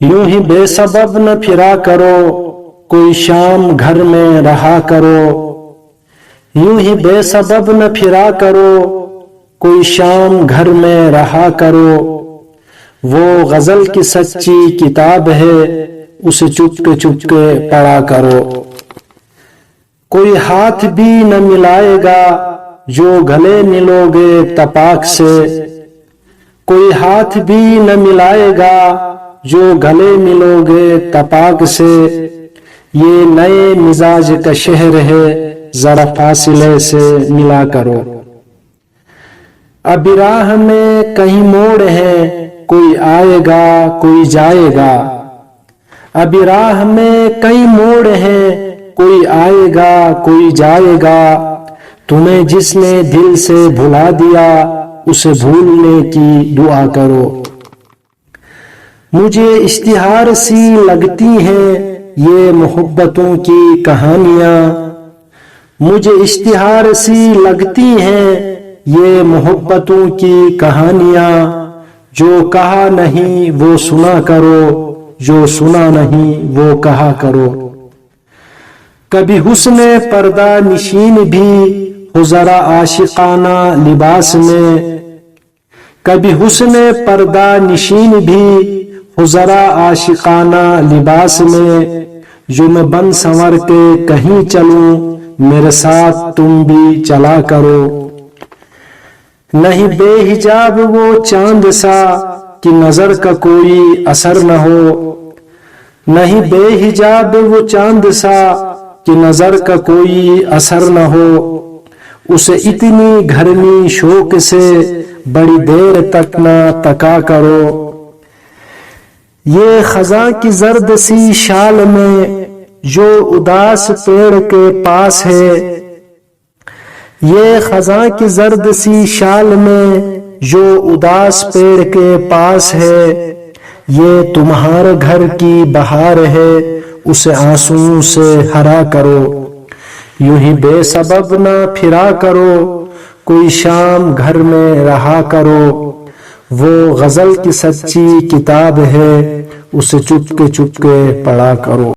یوں ہی بے سبب نہ پھرا کرو، کوئی شام گھر میں رہا کرو۔ یوں ہی بے سبب نہ پھرا کرو، کوئی شام گھر میں رہا کرو۔ وہ غزل کی سچی کتاب ہے، اسے چپکے چپکے پڑھا کرو۔ کوئی ہاتھ بھی نہ ملائے گا جو گلے ملو گے تپاک سے۔ کوئی ہاتھ بھی نہ ملائے گا جو گلے ملو گے تپاک سے۔ یہ نئے مزاج کا شہر ہے، ذرا فاصلے سے ملا کرو۔ ابھی راہ میں کہیں موڑ ہے، کوئی آئے گا کوئی جائے گا۔ ابھی راہ میں کئی موڑ ہے، کوئی آئے گا کوئی جائے گا۔ تمہیں جس نے دل سے بھلا دیا، اسے بھولنے کی دعا کرو۔ مجھے اشتہار سی لگتی ہیں یہ محبتوں کی کہانیاں۔ مجھے اشتہار سی لگتی ہیں یہ محبتوں کی کہانیاں۔ جو کہا نہیں وہ سنا کرو، جو سنا نہیں وہ کہا کرو۔ کبھی حسن پردہ نشین بھی ہو ذرا عاشقانہ لباس میں۔ کبھی حسن پردہ نشین بھی ہو ذرا عاشقانہ لباس میں۔ جو میں بن سنور کے کہیں چلوں، میرے ساتھ تم بھی چلا کرو۔ نہیں بے حجاب وہ چاند سا کہ نظر کا کوئی اثر نہ ہو۔ نہیں بے حجاب وہ چاند سا کہ نظر کا کوئی اثر نہ ہو۔ اسے اتنی گھرنی شوق سے بڑی دیر تک نہ تکا کرو۔ یہ خزاں کی زرد سی شال میں جو اداس پیڑ کے پاس ہے۔ یہ خزاں کی زرد سی شال میں جو اداس پیڑ کے پاس ہے۔ یہ تمہارے گھر کی بہار ہے، اسے آنسوؤں سے ہرا کرو۔ یوں ہی بے سبب نہ پھرا کرو، کوئی شام گھر میں رہا کرو۔ وہ غزل کی سچی کتاب ہے، اسے چپکے چپکے پڑھا کرو۔